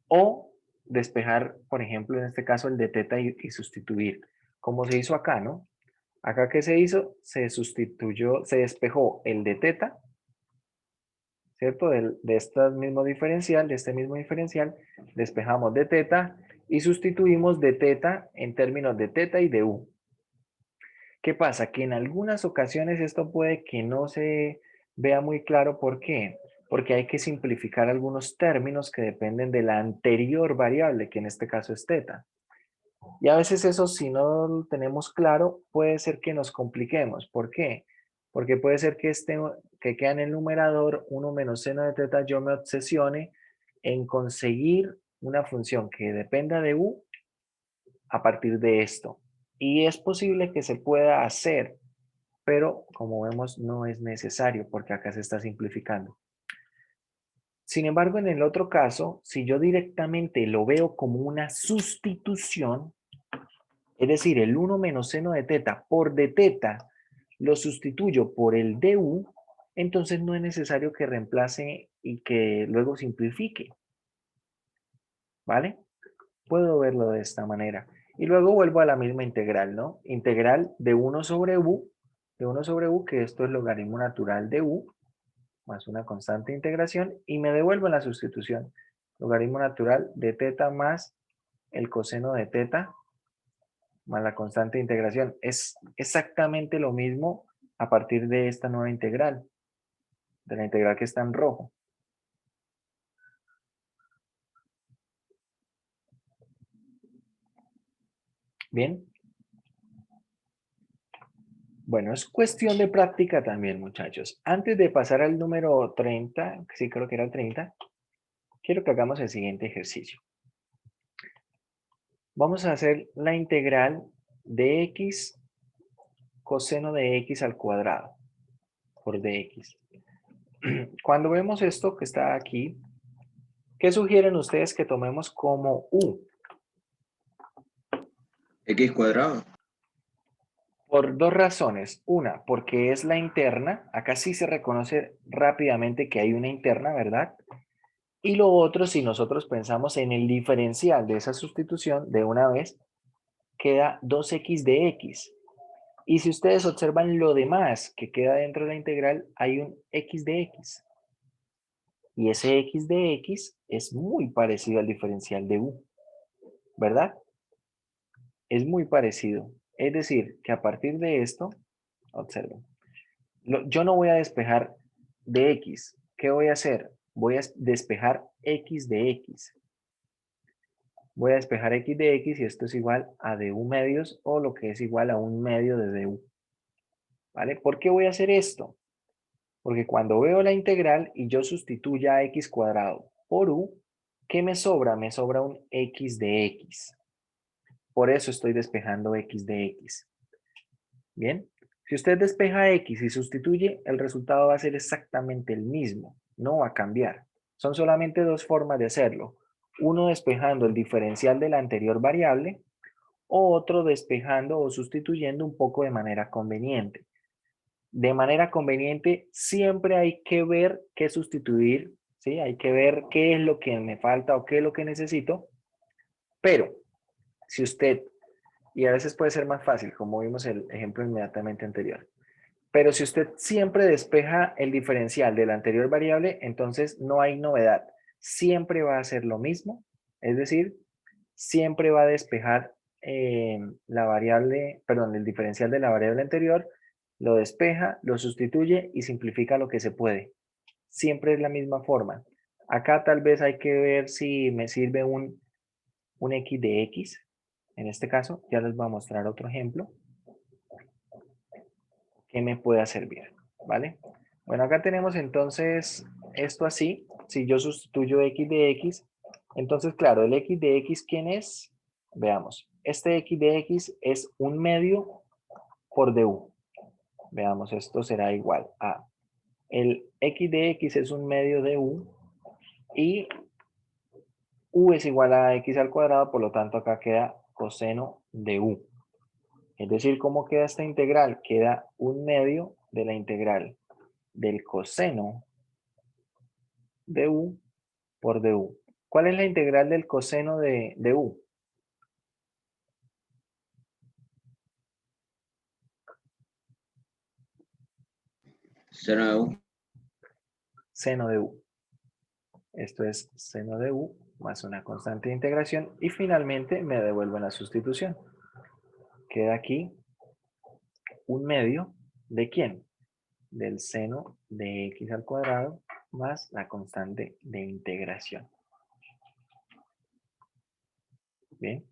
o despejar, por ejemplo, en este caso el de teta y sustituir, como se hizo acá, ¿no? Acá, ¿qué se hizo? Se sustituyó, se despejó el de teta, ¿cierto? De este mismo diferencial, despejamos de teta y sustituimos de teta en términos de teta y de u. ¿Qué pasa? Que en algunas ocasiones esto puede que no se vea muy claro. ¿Por qué? porque hay que simplificar algunos términos que dependen de la anterior variable, que en este caso es teta. Y a veces eso, si no lo tenemos claro, puede ser que nos compliquemos. ¿Por qué? Porque puede ser que quede en el numerador 1 menos seno de teta, yo me obsesione en conseguir una función que dependa de u a partir de esto. Y es posible que se pueda hacer, pero como vemos no es necesario porque acá se está simplificando. Sin embargo, en el otro caso, si yo directamente lo veo como una sustitución, es decir, el 1 menos seno de teta por de teta lo sustituyo por el du, entonces no es necesario que reemplace y que luego simplifique. ¿Vale? Puedo verlo de esta manera. Y luego vuelvo a la misma integral, ¿no? Integral de 1 sobre u, que esto es logaritmo natural de u, más una constante de integración, y me devuelvo en la sustitución. Logaritmo natural de teta más el coseno de teta más la constante de integración. Es exactamente lo mismo a partir de esta nueva integral, de la integral que está en rojo. Bien. Bueno, es cuestión de práctica también, muchachos. Antes de pasar al número 30, sí creo que era el 30, quiero que hagamos el siguiente ejercicio. Vamos a hacer la integral de x coseno de x al cuadrado por dx. Cuando vemos esto que está aquí, ¿qué sugieren ustedes que tomemos como u? X cuadrado. Por dos razones. Una, porque es la interna. Acá sí se reconoce rápidamente que hay una interna, ¿verdad? Y lo otro, si nosotros pensamos en el diferencial de esa sustitución de una vez, queda 2x de x. Y si ustedes observan lo demás que queda dentro de la integral, hay un x de x. Y ese x de x es muy parecido al diferencial de u, ¿verdad? Es muy parecido. Es decir, que a partir de esto, observen, yo no voy a despejar de x. ¿Qué voy a hacer? Voy a despejar x de x. Voy a despejar x de x y esto es igual a du medios o lo que es igual a 1 medio de du. ¿Vale? ¿Por qué voy a hacer esto? Porque cuando veo la integral y yo sustituya a x cuadrado por u, ¿qué me sobra? Me sobra un x de x. Por eso estoy despejando x de x. ¿Bien? Si usted despeja x y sustituye, el resultado va a ser exactamente el mismo. No va a cambiar. Son solamente dos formas de hacerlo. Uno despejando el diferencial de la anterior variable o otro despejando o sustituyendo un poco de manera conveniente. De manera conveniente siempre hay que ver qué sustituir, ¿sí? Hay que ver qué es lo que me falta o qué es lo que necesito. Pero si usted, y a veces puede ser más fácil, como vimos el ejemplo inmediatamente anterior, pero si usted siempre despeja el diferencial de la anterior variable, entonces no hay novedad. Siempre va a ser lo mismo, es decir, siempre va a despejar la variable, perdón, el diferencial de la variable anterior, lo despeja, lo sustituye y simplifica lo que se puede. Siempre es la misma forma. Acá tal vez hay que ver si me sirve un x de x. En este caso, ya les voy a mostrar otro ejemplo que me pueda servir, ¿vale? Bueno, acá tenemos entonces esto así. Si yo sustituyo x de x, entonces, claro, el x de x, ¿quién es? Veamos. Este x de x es 1 medio por du. Veamos, esto será igual a... El x de x es 1 medio de u y u es igual a x al cuadrado, por lo tanto acá queda coseno de u. Es decir, ¿cómo queda esta integral? Queda 1 medio de la integral del coseno de u por du. ¿Cuál es la integral del coseno de u? Seno de U. Seno de u. Esto es seno de u más una constante de integración y finalmente me devuelven la sustitución. Queda aquí 1 medio ¿de quién? Del seno de x al cuadrado más la constante de integración. Bien.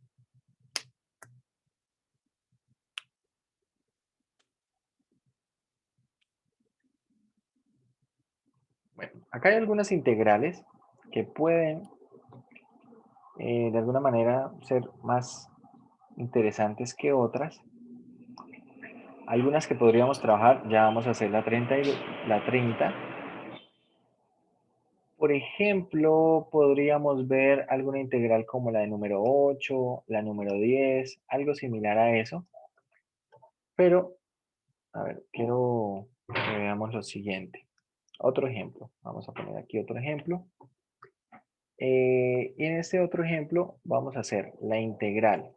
Bueno, acá hay algunas integrales que pueden de alguna manera ser más interesantes que otras. Algunas que podríamos trabajar, ya vamos a hacer la 30 y la 30. Por ejemplo, podríamos ver alguna integral como la de número 8, la número 10, algo similar a eso. Pero, a ver, quiero que veamos lo siguiente. Otro ejemplo. Vamos a poner aquí otro ejemplo. Y en este otro ejemplo vamos a hacer la integral.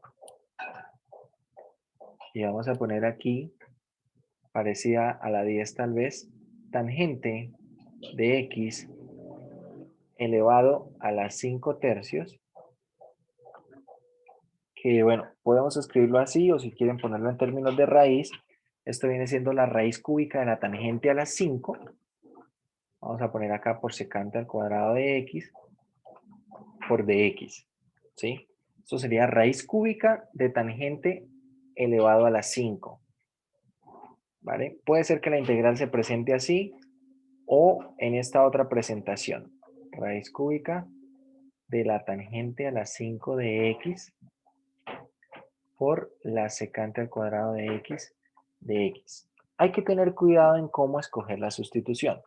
Y vamos a poner aquí, parecida a la 10 tal vez, tangente de x elevado a las 5 tercios. Que bueno, podemos escribirlo así o si quieren ponerlo en términos de raíz, esto viene siendo la raíz cúbica de la tangente a las 5. Vamos a poner acá por secante al cuadrado de x por dx, ¿sí? Esto sería raíz cúbica de tangente elevado a las 5, ¿vale? Puede ser que la integral se presente así o en esta otra presentación. Raíz cúbica de la tangente a las 5 de x por la secante al cuadrado de x de x. Hay que tener cuidado en cómo escoger la sustitución.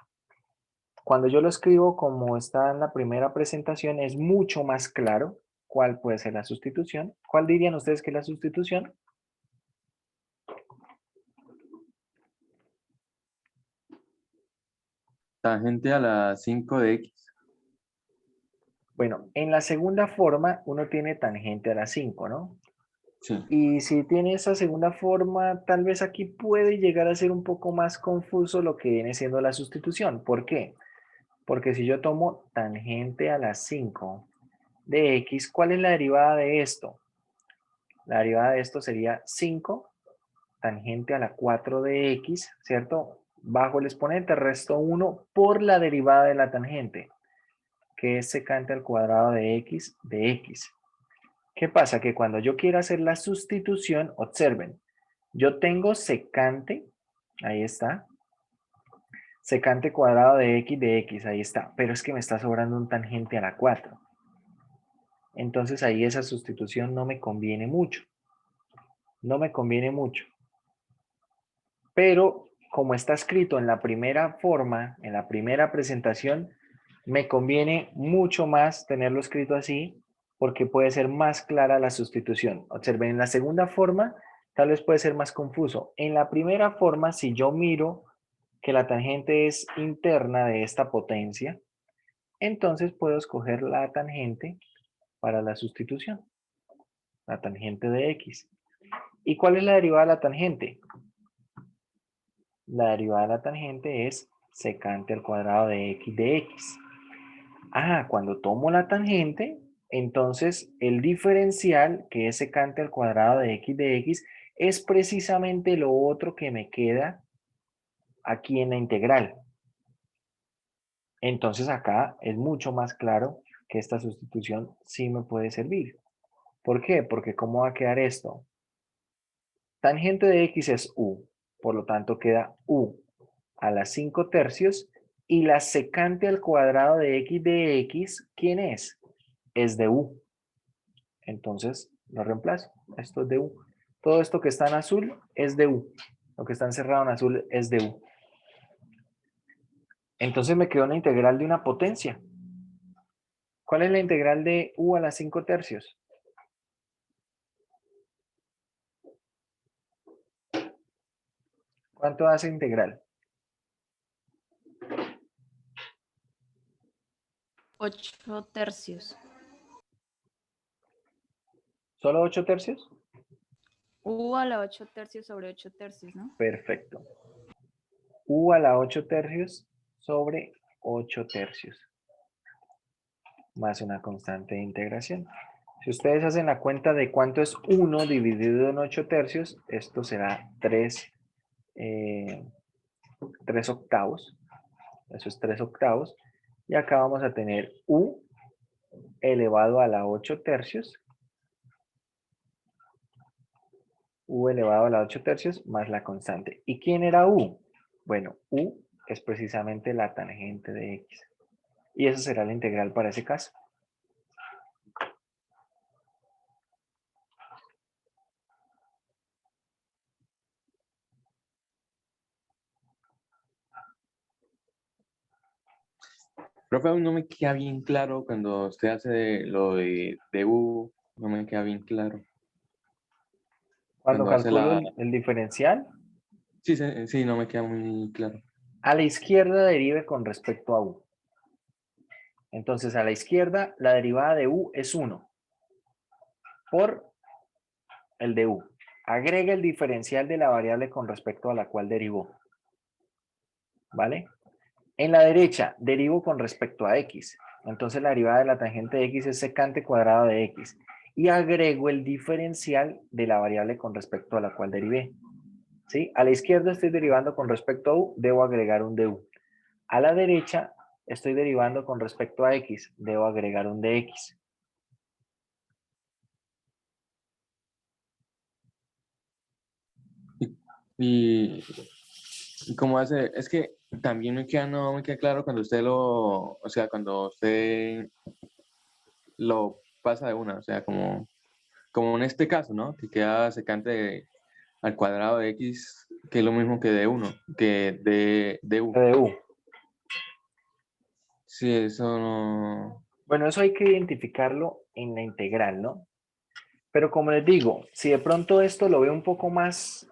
Cuando yo lo escribo como está en la primera presentación, es mucho más claro cuál puede ser la sustitución. ¿Cuál dirían ustedes que es la sustitución? Tangente a la 5 de x. Bueno, en la segunda forma uno tiene tangente a la 5, ¿no? Sí. Y si tiene esa segunda forma, tal vez aquí puede llegar a ser un poco más confuso lo que viene siendo la sustitución. ¿Por qué? Porque si yo tomo tangente a la 5 de x, ¿cuál es la derivada de esto? La derivada de esto sería 5 tangente a la 4 de x, ¿cierto? Bajo el exponente resto 1 por la derivada de la tangente, que es secante al cuadrado de x de x. ¿Qué pasa? Que cuando yo quiero hacer la sustitución, observen, yo tengo secante, ahí está, secante cuadrado de x, ahí está, pero es que me está sobrando un tangente a la 4. Entonces ahí esa sustitución no me conviene mucho. No me conviene mucho. Pero como está escrito en la primera forma, en la primera presentación, me conviene mucho más tenerlo escrito así porque puede ser más clara la sustitución. Observen, en la segunda forma tal vez puede ser más confuso. En la primera forma, si yo miro que la tangente es interna de esta potencia, entonces puedo escoger la tangente para la sustitución, la tangente de x. ¿Y cuál es la derivada de la tangente? La derivada de la tangente es secante al cuadrado de x de x. Ah, cuando tomo la tangente, entonces el diferencial, que es secante al cuadrado de x, es precisamente lo otro que me queda aquí en la integral. Entonces acá es mucho más claro que esta sustitución sí me puede servir. ¿Por qué? Porque ¿cómo va a quedar esto? Tangente de x es u, por lo tanto queda u a las 5 tercios y la secante al cuadrado de x, ¿quién es? Es de u. Entonces lo reemplazo. Esto es de u. Todo esto que está en azul es de u. Lo que está encerrado en azul es de u. Entonces me quedó una integral de una potencia. ¿Cuál es la integral de u a las 5 tercios? ¿Cuánto hace integral? 8 tercios. ¿Solo 8 tercios? U a la 8 tercios sobre 8 tercios, ¿no? Perfecto. U a la 8 tercios sobre 8 tercios. Más una constante de integración. Si ustedes hacen la cuenta de cuánto es 1 dividido en 8 tercios, esto será 3 octavos. eso es 3/8, y acá vamos a tener u elevado a la 8 tercios, u elevado a la 8 tercios más la constante. ¿Y quién era u? Bueno, u es precisamente la tangente de x. Y eso será la integral para ese caso. Profe, aún no me queda bien claro cuando usted hace lo de U, no me queda bien claro. Cuando Hace calculo la... el diferencial, Sí, sí, sí, no me queda muy claro. a la izquierda derive con respecto a u. Entonces, a la izquierda, la derivada de u es 1 por el de u. Agrega el diferencial de la variable con respecto a la cual derivó. ¿Vale? En la derecha, derivo con respecto a x. Entonces, la derivada de la tangente de x es secante cuadrado de x. Y agrego el diferencial de la variable con respecto a la cual derivé. ¿Sí? A la izquierda estoy derivando con respecto a u, debo agregar un du. A la derecha estoy derivando con respecto a x, debo agregar un dx. Y cómo hace, es que también no me queda claro cuando usted o sea, cuando usted lo pasa de una, o sea, como en este caso, ¿no? Que queda secante al cuadrado de x, que es lo mismo que de 1, que de u. Du. Sí, eso no... Bueno, eso hay que identificarlo en la integral, ¿no? Pero como les digo, si de pronto esto lo ve un poco más,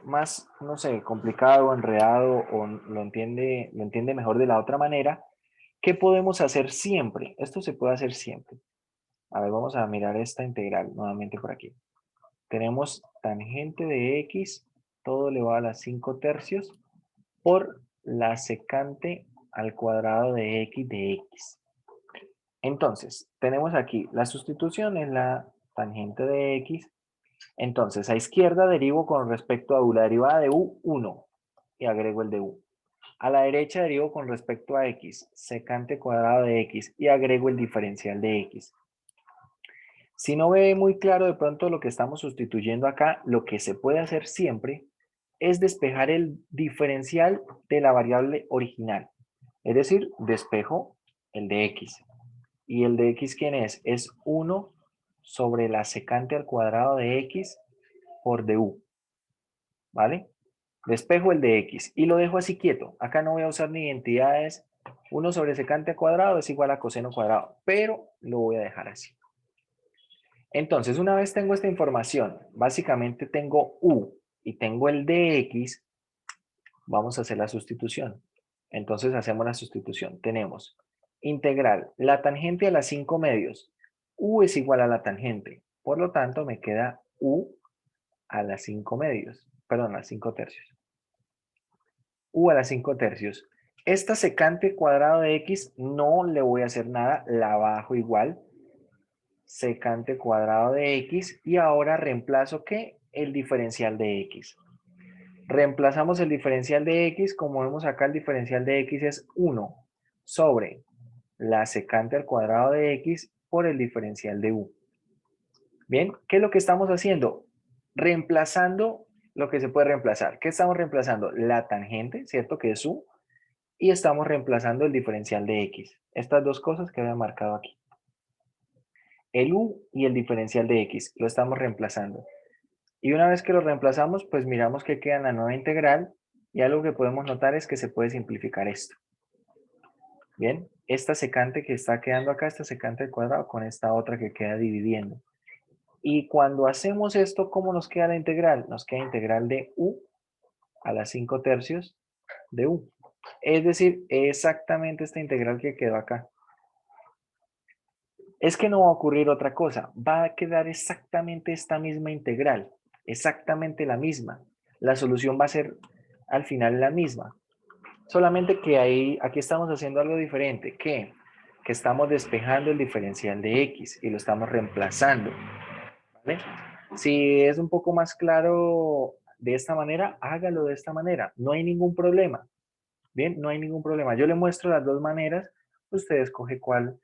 no sé, complicado, enredado, o lo entiende mejor de la otra manera, ¿qué podemos hacer siempre? Esto se puede hacer siempre. A ver, vamos a mirar esta integral nuevamente por aquí. Tenemos tangente de x, todo elevado a las 5 tercios, por la secante al cuadrado de x de x. Entonces, tenemos aquí la sustitución en la tangente de x. Entonces, a izquierda derivo con respecto a u, la derivada de u, 1, y agrego el de u. A la derecha derivo con respecto a x, secante cuadrado de x, y agrego el diferencial de x. Si no ve muy claro de pronto lo que estamos sustituyendo acá, lo que se puede hacer siempre es despejar el diferencial de la variable original. Es decir, despejo el de x. ¿Y el de x quién es? Es 1 sobre la secante al cuadrado de x por du. ¿Vale? Despejo el de x y lo dejo así quieto. Acá no voy a usar ni identidades. 1 sobre secante al cuadrado es igual a coseno cuadrado, pero lo voy a dejar así. Entonces, una vez tengo esta información, básicamente tengo u y tengo el dx, vamos a hacer la sustitución. Entonces, hacemos la sustitución. Tenemos integral, la tangente a las 5 medios. U es igual a la tangente. Por lo tanto, me queda u a las 5 medios. Perdón, a las 5 tercios. U a las 5 tercios. Esta secante cuadrado de x no le voy a hacer nada, la bajo igual. Secante cuadrado de x y ahora reemplazo ¿qué? El diferencial de x. Reemplazamos el diferencial de x, como vemos acá el diferencial de x es 1 sobre la secante al cuadrado de x por el diferencial de u. Bien, ¿qué es lo que estamos haciendo? Reemplazando lo que se puede reemplazar. ¿Qué estamos reemplazando? La tangente, ¿cierto? Que es u. Y estamos reemplazando el diferencial de x. Estas dos cosas que había marcado aquí. El u y el diferencial de x, lo estamos reemplazando. Y una vez que lo reemplazamos, pues miramos que queda en la nueva integral y algo que podemos notar es que se puede simplificar esto. Bien, esta secante que está quedando acá, esta secante al cuadrado con esta otra que queda dividiendo. Y cuando hacemos esto, ¿cómo nos queda la integral? Nos queda integral de u a las 5 tercios de u. Es decir, exactamente esta integral que quedó acá. Es que no va a ocurrir otra cosa, va a quedar exactamente esta misma integral, exactamente la misma. La solución va a ser al final la misma. Solamente que aquí estamos haciendo algo diferente, que estamos despejando el diferencial de x y lo estamos reemplazando. ¿Vale? Si es un poco más claro de esta manera, hágalo de esta manera, no hay ningún problema. Bien, no hay ningún problema. Yo le muestro las dos maneras, usted escoge cuál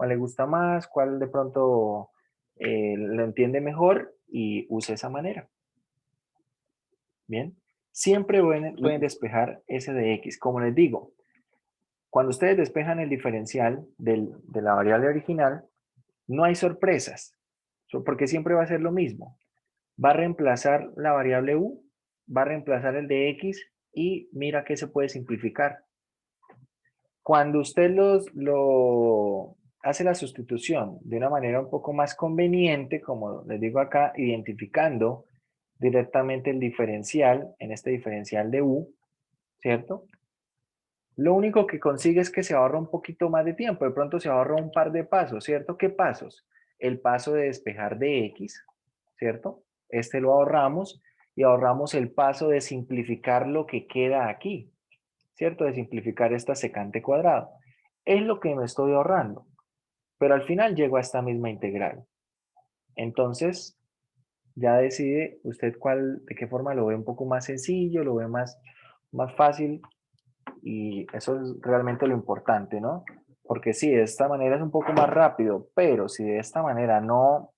le gusta más, cuál de pronto lo entiende mejor y use esa manera. Bien, siempre pueden despejar s de x. Como les digo, cuando ustedes despejan el diferencial de la variable original, no hay sorpresas, porque siempre va a ser lo mismo. Va a reemplazar la variable u, va a reemplazar el de x y mira que se puede simplificar. Cuando usted hace la sustitución de una manera un poco más conveniente, como les digo acá, identificando directamente el diferencial, en este diferencial de u, ¿cierto? Lo único que consigue es que se ahorra un poquito más de tiempo, de pronto se ahorra un par de pasos, ¿cierto? ¿Qué pasos? El paso de despejar de x, ¿cierto? Este lo ahorramos y ahorramos el paso de simplificar lo que queda aquí, ¿cierto? De simplificar esta secante cuadrado. Es lo que me estoy ahorrando, pero al final llego a esta misma integral. Entonces, ya decide usted de qué forma lo ve un poco más sencillo, lo ve más fácil, y eso es realmente lo importante, ¿no? Porque sí, de esta manera es un poco más rápido, pero si de esta manera no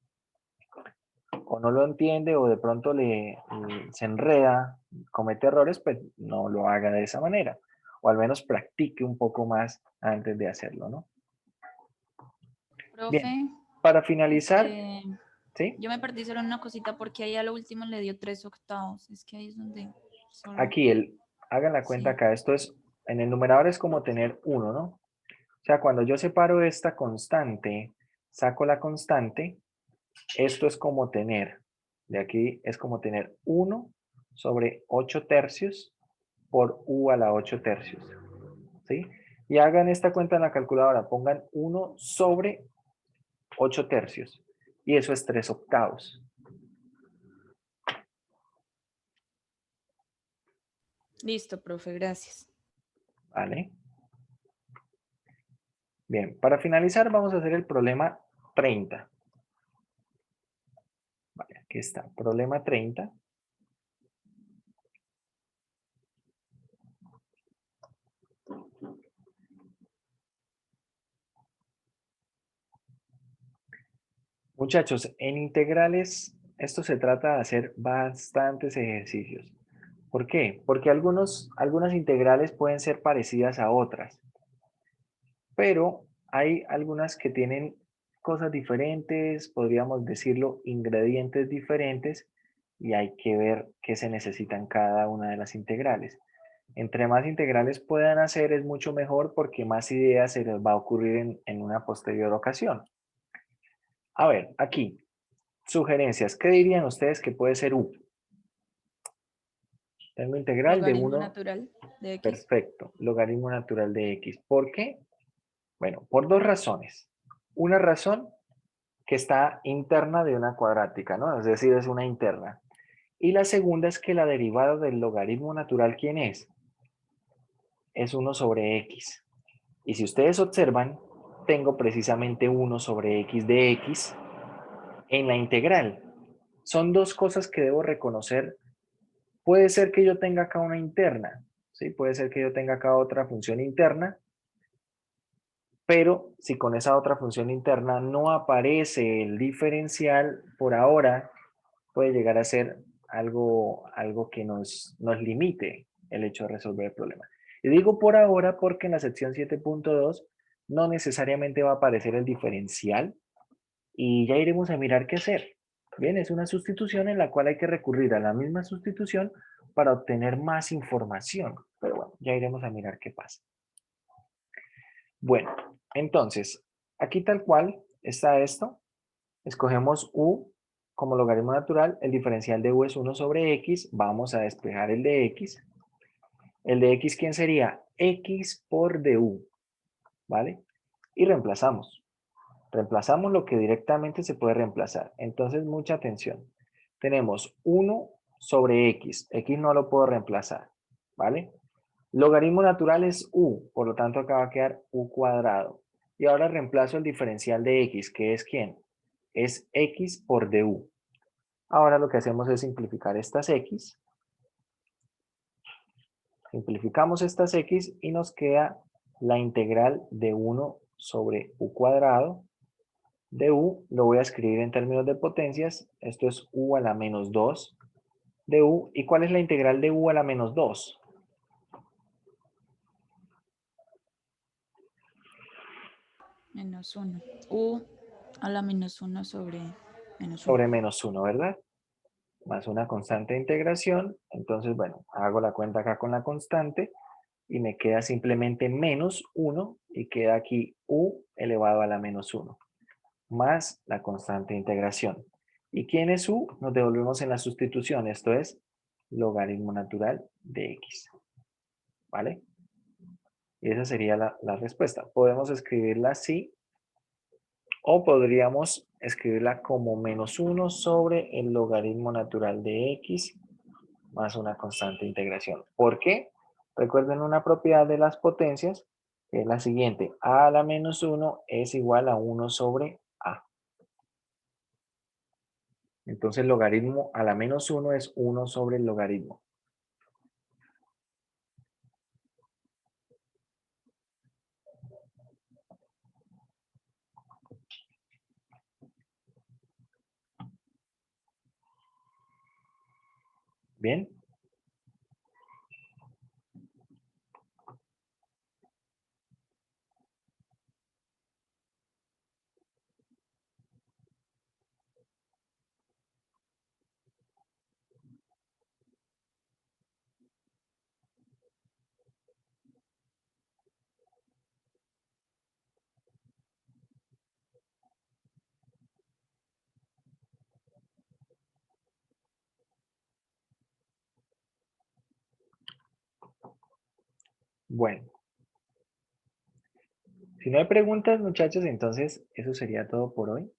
lo entiende o de pronto se enreda, comete errores, pues no lo haga de esa manera. O al menos practique un poco más antes de hacerlo, ¿no? Profe, Bien, para finalizar, este, ¿sí? yo me perdí solo en una cosita porque ahí a lo último le dio 3/8. Es que ahí es donde solo... Aquí, hagan la cuenta Sí. acá, esto es, en el numerador es como tener 1, ¿no? O sea, cuando yo separo esta constante, saco la constante, esto es como tener, de aquí es como tener 1 sobre 8 tercios por u a la 8 tercios, ¿sí? Y hagan esta cuenta en la calculadora, pongan 1 sobre 8 tercios, y eso es 3 octavos. Listo, profe, gracias. ¿Vale? Bien, para finalizar vamos a hacer el problema 30. Vale, aquí está, problema 30. Muchachos, en integrales, esto se trata de hacer bastantes ejercicios. ¿Por qué? Porque algunas integrales pueden ser parecidas a otras, pero hay algunas que tienen cosas diferentes, podríamos decirlo, ingredientes diferentes, y hay que ver qué se necesita en cada una de las integrales. Entre más integrales puedan hacer es mucho mejor porque más ideas se les va a ocurrir en una posterior ocasión. A ver, aquí, sugerencias. ¿Qué dirían ustedes que puede ser u? Tengo integral de Logaritmo 1, natural de x. perfecto, logaritmo natural de x. ¿Por qué? Bueno, por dos razones. Una razón que está interna de una cuadrática, ¿no? Es decir, es una interna. Y la segunda es que la derivada del logaritmo natural, ¿quién es? Es 1 sobre x. Y si ustedes observan, tengo precisamente 1 sobre x de x en la integral. Son dos cosas que debo reconocer. Puede ser que yo tenga acá una interna, ¿sí? Puede ser que yo tenga acá otra función interna, pero si con esa otra función interna no aparece el diferencial, por ahora puede llegar a ser algo que nos limite el hecho de resolver el problema. Y digo por ahora porque en la sección 7.2 no necesariamente va a aparecer el diferencial y ya iremos a mirar qué hacer. Bien, es una sustitución en la cual hay que recurrir a la misma sustitución para obtener más información. Pero bueno, ya iremos a mirar qué pasa. Bueno, entonces, aquí tal cual está esto. Escogemos u como logaritmo natural. El diferencial de u es 1 sobre x. Vamos a despejar el de x. El de x, ¿quién sería? X por du. ¿Vale? Y reemplazamos. Reemplazamos lo que directamente se puede reemplazar. Entonces, mucha atención. Tenemos 1 sobre x. X no lo puedo reemplazar. ¿Vale? Logaritmo natural es u. Por lo tanto, acá va a quedar u cuadrado. Y ahora reemplazo el diferencial de x, que es ¿quién? Es x por du. Ahora lo que hacemos es simplificar estas x. Simplificamos estas x y nos queda la integral de 1 sobre u cuadrado de u. Lo voy a escribir en términos de potencias. Esto es u a la menos 2 de u. ¿Y cuál es la integral de u a la menos 2? Menos 1. U a la menos 1 sobre menos 1. Sobre menos 1, ¿verdad? Más una constante de integración. Entonces, bueno, hago la cuenta acá con la constante y me queda simplemente menos 1 y queda aquí u elevado a la menos 1 más la constante de integración. ¿Y quién es u? Nos devolvemos en la sustitución. Esto es logaritmo natural de x. ¿Vale? Y esa sería la respuesta. Podemos escribirla así o podríamos escribirla como menos 1 sobre el logaritmo natural de x más una constante de integración. ¿Por qué? Recuerden una propiedad de las potencias, que es la siguiente. A a la menos 1 es igual a 1 sobre a. Entonces el logaritmo a la menos 1 es 1 sobre el logaritmo. ¿Bien? Bueno. Si no hay preguntas, muchachos, entonces eso sería todo por hoy.